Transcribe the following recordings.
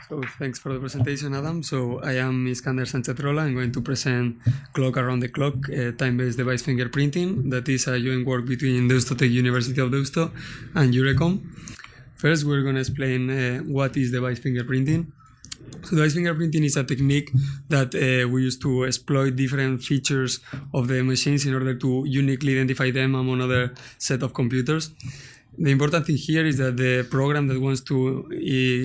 So thanks for the presentation, Adam. So I am Iskander Sanchez-Rola. I'm going to present Clock Around the Clock, time-based device fingerprinting. That is a joint work between Deusto Tech University of Deusto and Eurecom. First, we're going to explain what is device fingerprinting. So device fingerprinting is a technique that we use to exploit different features of the machines in order to uniquely identify them among other set of computers. The important thing here is that the program that wants to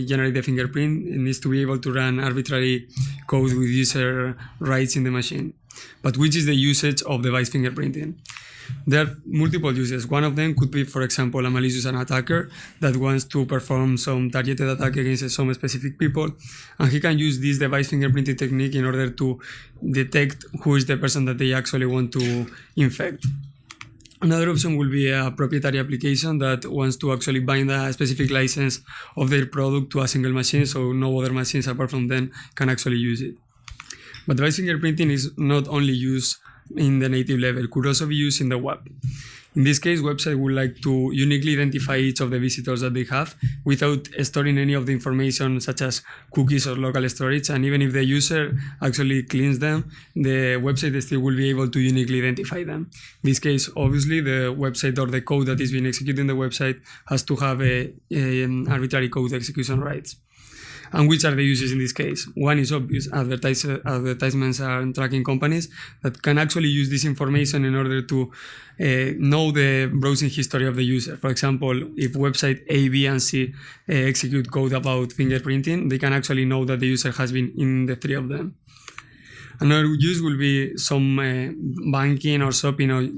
generate the fingerprint needs to be able to run arbitrary code with user rights in the machine. But which is the usage of device fingerprinting? There are multiple uses. One of them could be, for example, a malicious attacker that wants to perform some targeted attack against some specific people, and he can use this device fingerprinting technique in order to detect who is the person that they actually want to infect. Another option will be a proprietary application that wants to actually bind a specific license of their product to a single machine, so no other machines apart from them can actually use it. But device fingerprinting is not only used in the native level, could also be used in the web. In this case, website would like to uniquely identify each of the visitors that they have without storing any of the information such as cookies or local storage, and even if the user actually cleans them, the website still will be able to uniquely identify them. In this case, obviously, the website or the code that is being executed in the website has to have arbitrary code execution rights. And which are the uses in this case? One is obvious. Advertisements are tracking companies that can actually use this information in order to know the browsing history of the user. For example, if website A, B, and C execute code about fingerprinting, they can actually know that the user has been in the three of them. Another use will be some banking or shopping or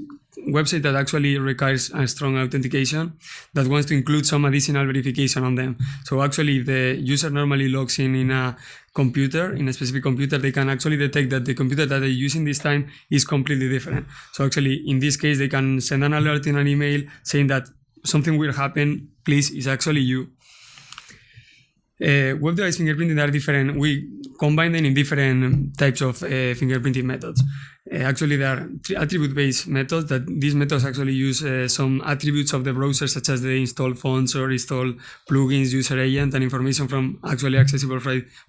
website that actually requires a strong authentication that wants to include some additional verification on them. So actually, if the user normally logs in a computer, in a specific computer, they can actually detect that the computer that they're using this time is completely different. So actually, in this case, they can send an alert in an email saying that something will happen, please, it's actually you. Web device fingerprinting are different. We combine them in different types of fingerprinting methods. Actually, there are attribute-based methods that these methods actually use some attributes of the browser, such as the installed fonts or installed plugins, user agent, and information from actually accessible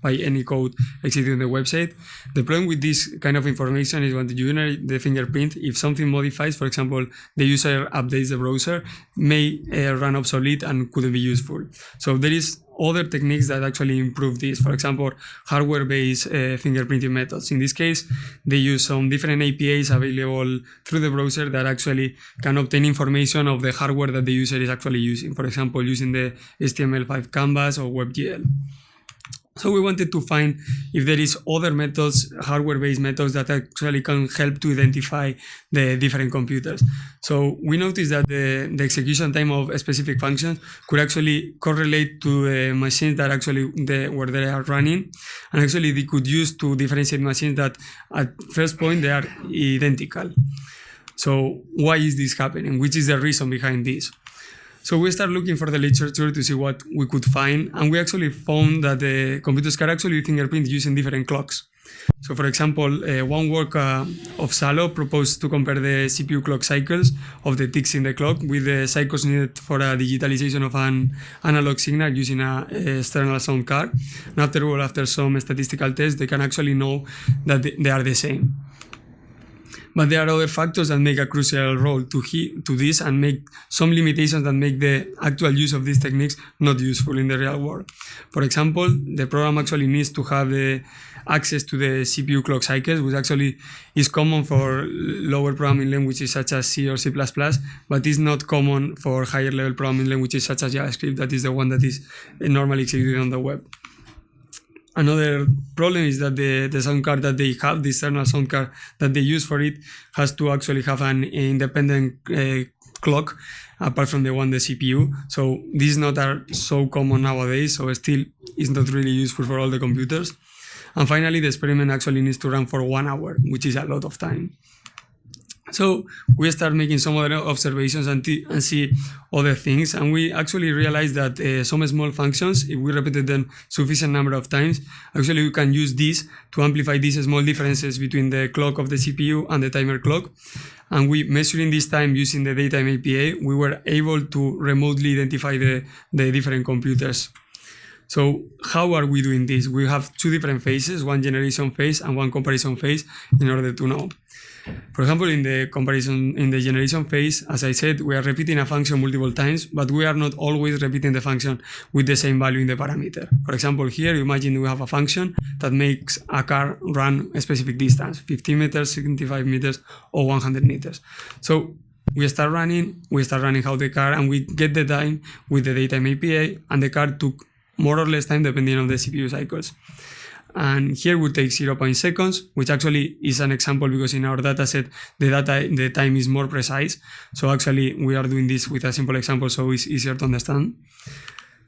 by any code executed on the website. The problem with this kind of information is when you generate the fingerprint, if something modifies, for example, the user updates the browser, may run obsolete and couldn't be useful. So there is other techniques that actually improve this. For example, hardware-based fingerprinting methods. In this case, they use some different APIs available through the browser that actually can obtain information of the hardware that the user is actually using. For example, using the HTML5 canvas or WebGL. So we wanted to find if there is other methods, hardware-based methods that actually can help to identify the different computers. So we noticed that the execution time of specific functions could actually correlate to the machines that actually where they are running, and actually they could use to differentiate machines that at first point they are identical. So why is this happening? Which is the reason behind this? So we started looking for the literature to see what we could find, and we actually found that the computers can actually fingerprint using different clocks. So for example, one work of Salo proposed to compare the CPU clock cycles of the ticks in the clock with the cycles needed for a digitalization of an analog signal using an external sound card. And after some statistical tests, they can actually know that they are the same. But there are other factors that make a crucial role to this and make some limitations that make the actual use of these techniques not useful in the real world. For example, the program actually needs to have the access to the CPU clock cycles, which actually is common for lower programming languages such as C or C++, but is not common for higher level programming languages such as JavaScript, that is the one that is normally executed on the web. Another problem is that the sound card that they have, the external sound card that they use for it, has to actually have an independent clock apart from the CPU. So this is not so common nowadays, so still is not really useful for all the computers. And finally, the experiment actually needs to run for 1 hour, which is a lot of time. So we start making some other observations and see other things, and we actually realized that some small functions, if we repeated them sufficient number of times, actually we can use this to amplify these small differences between the clock of the CPU and the timer clock. And we measuring this time using the datetime API, we were able to remotely identify the different computers. So how are we doing this? We have two different phases, one generation phase and one comparison phase, in order to know. For example, in the generation phase, as I said, we are repeating a function multiple times, but we are not always repeating the function with the same value in the parameter. For example, here, imagine we have a function that makes a car run a specific distance, 50 meters, 75 meters, or 100 meters. So we start running how the car, and we get the time with the datetime API, and the car took more or less time depending on the CPU cycles. And here we take 0.6 seconds, which actually is an example because in our dataset, the time is more precise. So actually we are doing this with a simple example, so it's easier to understand.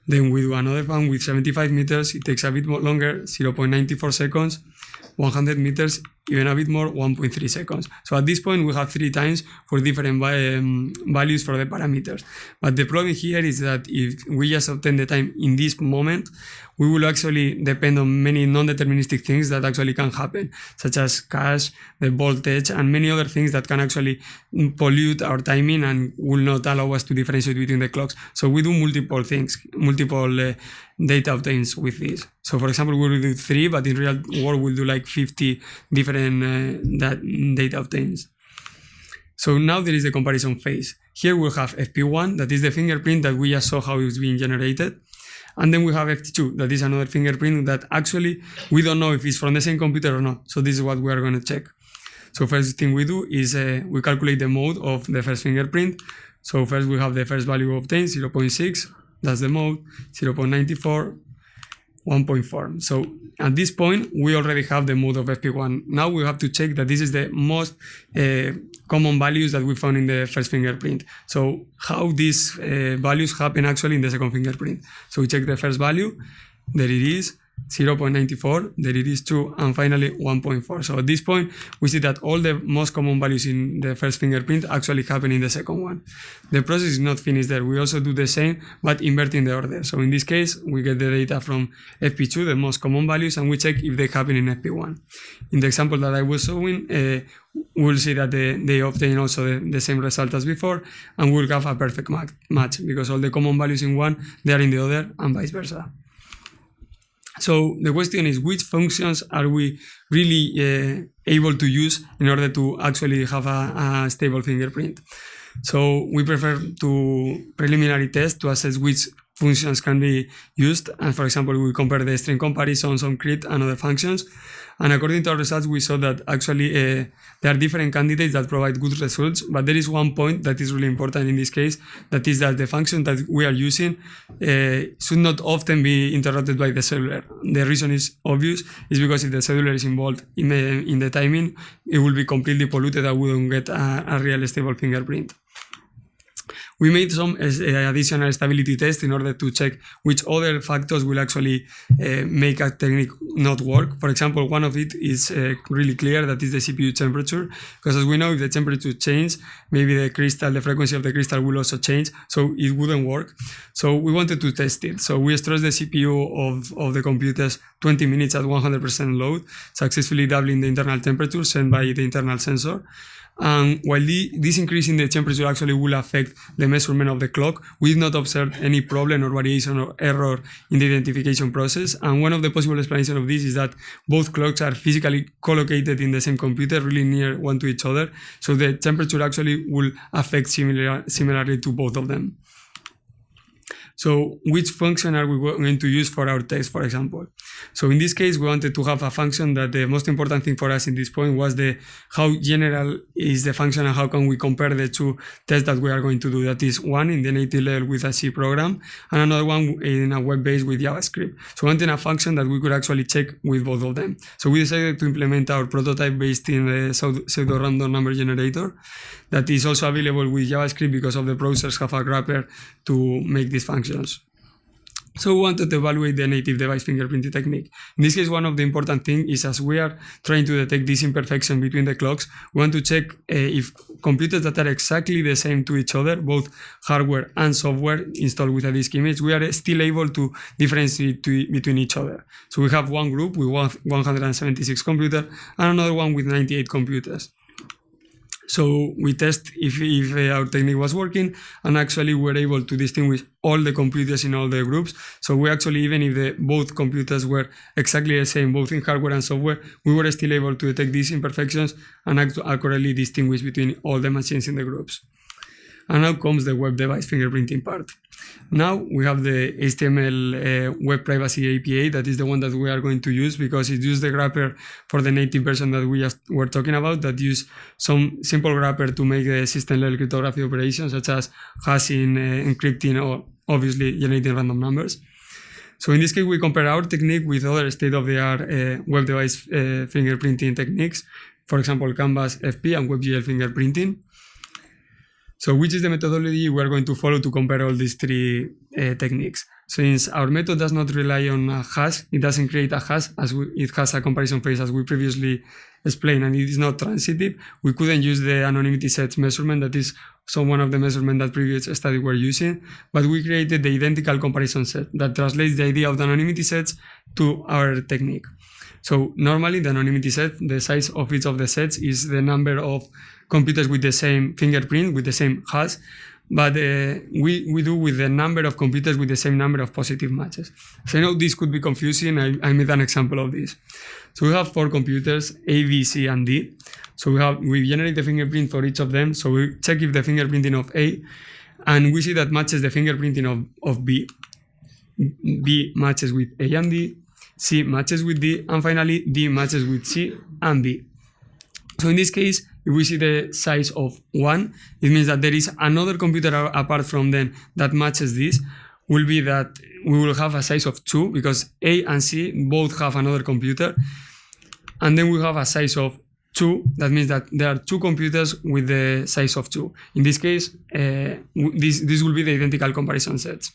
Then we do another one with 75 meters. It takes a bit more longer, 0.94 seconds. 100 meters, even a bit more, 1.3 seconds. So at this point, we have 3 times for different values for the parameters. But the problem here is that if we just obtain the time in this moment, we will actually depend on many non-deterministic things that actually can happen, such as cache, the voltage, and many other things that can actually pollute our timing and will not allow us to differentiate between the clocks. So we do multiple things, multiple data obtains with this. So for example, we will do 3, but in real world we'll do like 50 different data obtains. So now there is the comparison phase. Here we'll have FP1, that is the fingerprint that we just saw how it's being generated. And then we have FT2, that is another fingerprint that actually we don't know if it's from the same computer or not. So this is what we are going to check. So first thing we do is we calculate the mode of the first fingerprint. So first we have the first value obtained, 0.6, that's the mode, 0.94, 1.4. So at this point, we already have the mode of FP1. Now we have to check that this is the most common values that we found in the first fingerprint. So how these values happen actually in the second fingerprint. So we check the first value, there it is, 0.94, there it is 2, and finally 1.4. So at this point, we see that all the most common values in the first fingerprint actually happen in the second one. The process is not finished there. We also do the same, but inverting the order. So in this case, we get the data from FP2, the most common values, and we check if they happen in FP1. In the example that I was showing, we'll see that they obtain also the same result as before, and we'll have a perfect match because all the common values in one, they are in the other, and vice versa. So the question is, which functions are we really able to use in order to actually have a stable fingerprint? So we prefer to preliminary test to assess which functions can be used. And for example, we compare the string comparisons on crypt and other functions. And according to our results, we saw that actually there are different candidates that provide good results, but there is one point that is really important in this case, that is that the function that we are using should not often be interrupted by the scheduler. The reason is obvious, is because if the scheduler is involved in the timing, it will be completely polluted and we don't get a real stable fingerprint. We made some additional stability tests in order to check which other factors will actually make a technique not work. For example, one of it is really clear, that is the CPU temperature, because as we know, if the temperature changes, maybe the frequency of the crystal will also change, so it wouldn't work. So we wanted to test it. So we stressed the CPU of the computers 20 minutes at 100% load, successfully doubling the internal temperature sent by the internal sensor. And while this increase in the temperature actually will affect the measurement of the clock, we did not observe any problem or variation or error in the identification process. And one of the possible explanations of this is that both clocks are physically collocated in the same computer, really near one to each other. So the temperature actually will affect similarly to both of them. So which function are we going to use for our test, for example? So in this case, we wanted to have a function that the most important thing for us in this point was how general is the function and how can we compare the two tests that we are going to do. That is one in the native level with a C program and another one in a web-based with JavaScript. So we wanted a function that we could actually check with both of them. So we decided to implement our prototype based in the pseudo-random number generator that is also available with JavaScript because of the browsers have a wrapper to make these functions. So we wanted to evaluate the native device fingerprinting technique. In this case, one of the important things is as we are trying to detect this imperfection between the clocks, we want to check if computers that are exactly the same to each other, both hardware and software installed with a disk image, we are still able to differentiate between each other. So we have one group with 176 computers and another one with 98 computers. So we test if our technique was working, and actually we're able to distinguish all the computers in all the groups. So we actually, even if both computers were exactly the same, both in hardware and software, we were still able to detect these imperfections and accurately distinguish between all the machines in the groups. And now comes the web device fingerprinting part. Now we have the HTML web privacy API. That is the one that we are going to use because it uses the wrapper for the native version that we just were talking about, that use some simple wrapper to make the system level cryptography operations such as hashing, encrypting, or obviously generating random numbers. So in this case, we compare our technique with other state-of-the-art web device fingerprinting techniques, for example, Canvas FP and WebGL fingerprinting. So which is the methodology we are going to follow to compare all these three techniques? Since our method does not rely on a hash, it doesn't create a hash, as it has a comparison phase as we previously explained, and it is not transitive. We couldn't use the anonymity sets measurement, that is one of the measurements that previous study were using, but we created the identical comparison set that translates the idea of the anonymity sets to our technique. So normally the anonymity set, the size of each of the sets is the number of computers with the same fingerprint, with the same hash, but we do with the number of computers with the same number of positive matches. So I know this could be confusing. I made an example of this. So we have 4 computers, A, B, C, and D. So we generate the fingerprint for each of them. So we check if the fingerprinting of A, and we see that matches the fingerprinting of B. B matches with A and D, C matches with D, and finally D matches with C and B. So in this case, if we see the size of 1, it means that there is another computer apart from them that matches this. Will be that we will have a size of 2 because A and C both have another computer. And then we have a size of 2. That means that there are 2 computers with the size of 2. In this case, this will be the identical comparison sets.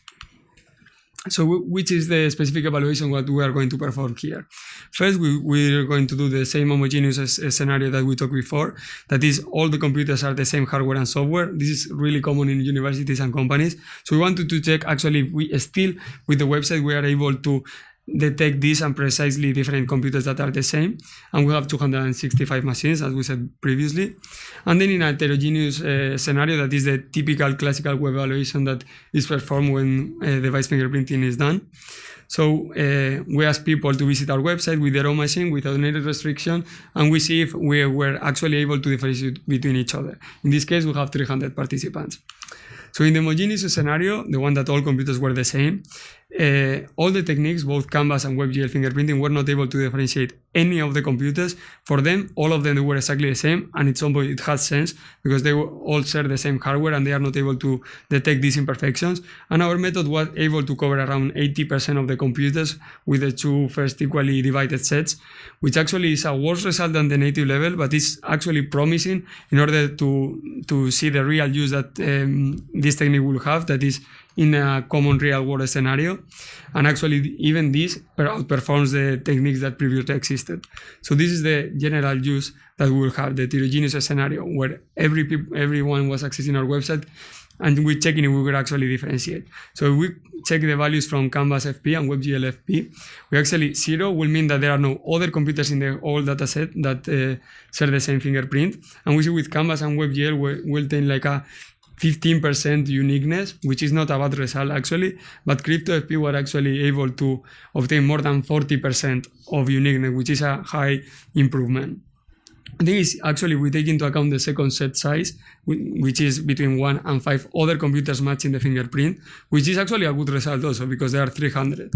So which is the specific evaluation what we are going to perform here? First, we're going to do the same homogeneous scenario that we talked before. That is, all the computers are the same hardware and software. This is really common in universities and companies. So we wanted to check actually if we still, with the website, we are able to detect these and precisely different computers that are the same. And we have 265 machines, as we said previously. And then in a heterogeneous scenario, that is the typical classical web evaluation that is performed when device fingerprinting is done. So we ask people to visit our website with their own machine without any restriction, and we see if we were actually able to differentiate between each other. In this case, we have 300 participants. So in the homogeneous scenario, the one that all computers were the same, all the techniques, both Canvas and WebGL fingerprinting, were not able to differentiate any of the computers. For them, all of them were exactly the same, and at some point it has sense because they all share the same hardware and they are not able to detect these imperfections. And our method was able to cover around 80% of the computers with the 2 first equally divided sets, which actually is a worse result than the native level, but is actually promising in order to see the real use that this technique will have, that is in a common real-world scenario. And actually, even this outperforms the techniques that previously existed. So this is the general use that we will have, the heterogeneous scenario, where everyone was accessing our website, and we're checking if we could actually differentiate. So if we check the values from Canvas FP and WebGL FP, we actually 0 will mean that there are no other computers in the whole data set that share the same fingerprint. And we see with Canvas and WebGL, we'll obtain like a 15% uniqueness, which is not a bad result actually, but CryptoFP were actually able to obtain more than 40% of uniqueness, which is a high improvement. I think it's actually, we take into account the second set size, which is between 1 and 5 other computers matching the fingerprint, which is actually a good result also because there are 300.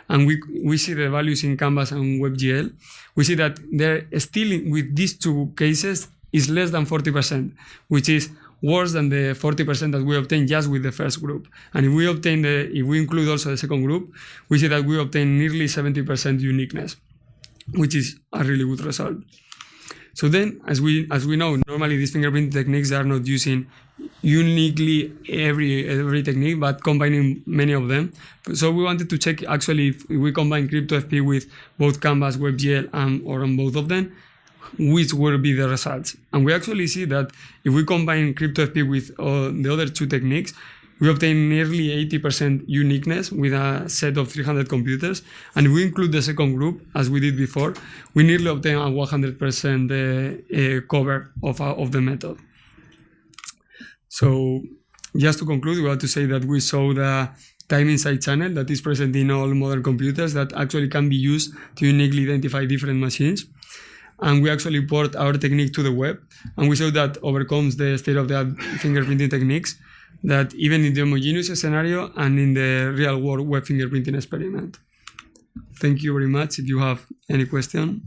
And we see the values in Canvas and WebGL. We see that they're still, with these 2 cases, is less than 40%, which is worse than the 40% that we obtained just with the first group. And if we include also the second group, we see that we obtain nearly 70% uniqueness, which is a really good result. So then, as we know, normally these fingerprint techniques are not using uniquely every technique, but combining many of them. So we wanted to check actually if we combine CryptoFP with both Canvas, WebGL, or on both of them, which will be the results. And we actually see that if we combine CryptoFP with the other 2 techniques, we obtain nearly 80% uniqueness with a set of 300 computers. And if we include the second group, as we did before, we nearly obtain a 100% cover of the method. So just to conclude, we have to say that we saw the timing side channel that is present in all modern computers that actually can be used to uniquely identify different machines. And we actually port our technique to the web, and we show that overcomes the state-of-the-art fingerprinting techniques that even in the homogeneous scenario and in the real-world web fingerprinting experiment. Thank you very much. If you have any question.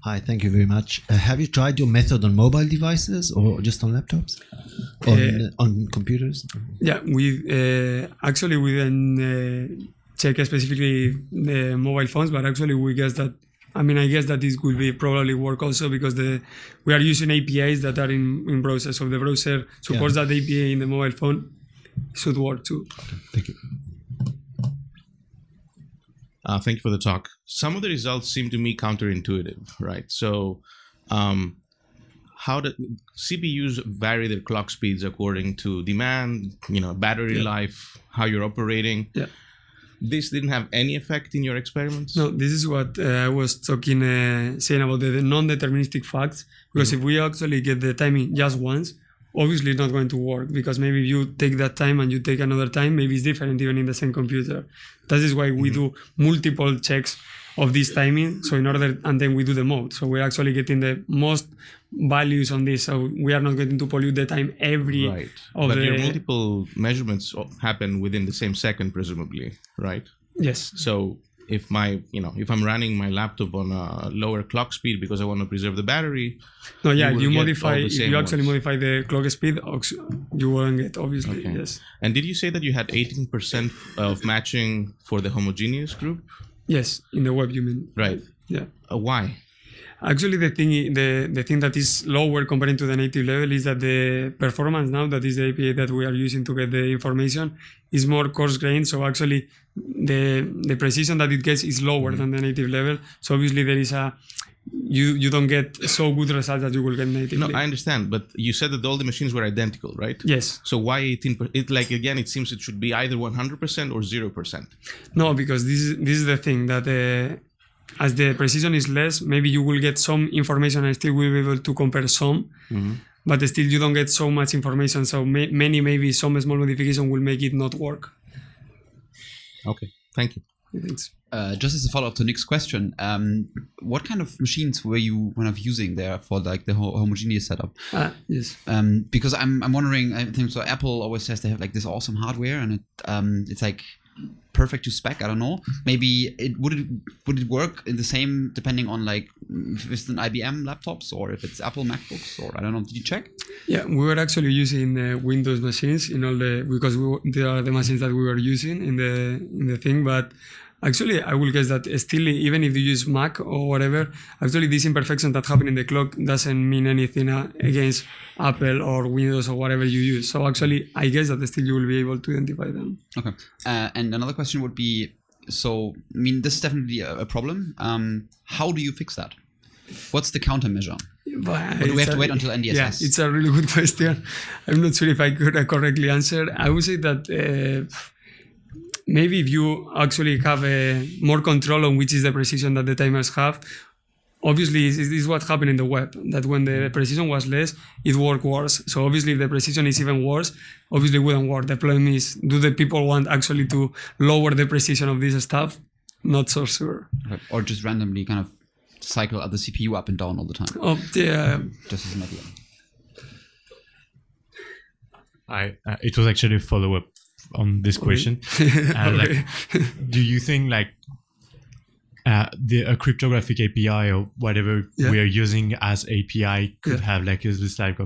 Hi, thank you very much. Have you tried your method on mobile devices or just on laptops? On computers? Yeah, we didn't check specifically the mobile phones, but actually we guess that, I guess that this will be probably work also because we are using APIs that are in browser. So if the browser supports that API in the mobile phone, it should work too. Okay, thank you. Thank you for the talk. Some of the results seem to me counterintuitive, right? So how do CPUs vary their clock speeds according to demand, battery life, how you're operating? Yeah. This didn't have any effect in your experiments? No, this is what I was saying about the non-deterministic facts, because if we actually get the timing just once, obviously it's not going to work, because maybe if you take that time and you take another time, maybe it's different even in the same computer. That is why we do multiple checks of this timing. So and then we do the mode. So we're actually getting the most values on this. So we are not going to pollute the time every But your multiple measurements happen within the same second, presumably, right? Yes. So if if I'm running my laptop on a lower clock speed because I want to preserve the battery, if you actually modify the clock speed, you won't get, obviously. Okay. Yes. And did you say that you had 18% of matching for the homogeneous group? Yes, in the web, you mean? Right. Yeah. Why? Actually, the thing that is lower compared to the native level is that the performance now, that is the API that we are using to get the information, is more coarse-grained. So actually, the precision that it gets is lower than the native level. So obviously, there is you don't get so good results that you will get natively. No, I understand, but you said that all the machines were identical, right? Yes. So why 18%? It seems it should be either 100% or 0%. No, because this is the thing that as the precision is less, maybe you will get some information and still will be able to compare some, but still you don't get so much information. So maybe some small modification will make it not work. Okay, thank you. Thanks. Just as a follow-up to Nick's question, what kind of machines were you using there for the homogeneous setup? Yes. Because I'm wondering, I think so. Apple always says they have this awesome hardware, and it's perfect to spec. I don't know. Maybe would it work in the same depending on if it's an IBM laptops or if it's Apple MacBooks, or I don't know. Did you check? Yeah, we were actually using Windows machines in all because they are the machines that we were using in the thing, but. Actually, I will guess that still, even if you use Mac or whatever, actually this imperfection that happen in the clock doesn't mean anything against Apple or Windows or whatever you use. So actually, I guess that still you will be able to identify them. Okay. And another question would be, this is definitely a problem. How do you fix that? What's the countermeasure? Or do we have to wait until NDSS? Yeah, it's a really good question. I'm not sure if I could correctly answer. I would say that maybe if you actually have more control on which is the precision that the timers have, obviously this is what happened in the web, that when the precision was less, it worked worse. So obviously if the precision is even worse, obviously it wouldn't work. The problem is, do the people want actually to lower the precision of this stuff? Not so sure. Okay. Or just randomly kind of cycle the CPU up and down all the time. Oh, yeah. Just as an idea. It was actually a follow-up on this question. Do you think a cryptographic API or whatever we are using as API could have this type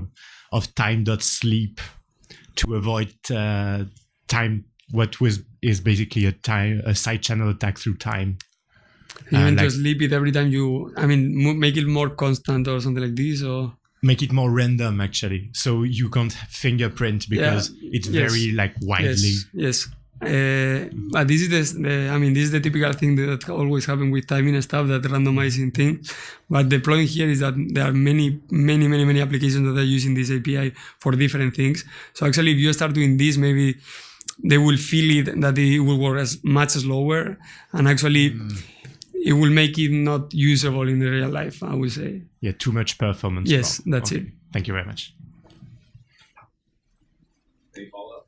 of time.sleep to avoid time, is basically a side channel attack through time? Even just sleep it every time make it more constant or something like this, or make it more random, actually, so you can't fingerprint because it's very widely. Yes. But this is this is the typical thing that always happens with timing stuff, that randomizing thing. But the point here is that there are many applications that are using this API for different things. So actually, if you start doing this, maybe they will feel it that it will work as much slower, and actually it will make it not usable in the real life, I would say. Yeah, too much performance. Yes, that's it. Thank you very much. Any follow-up?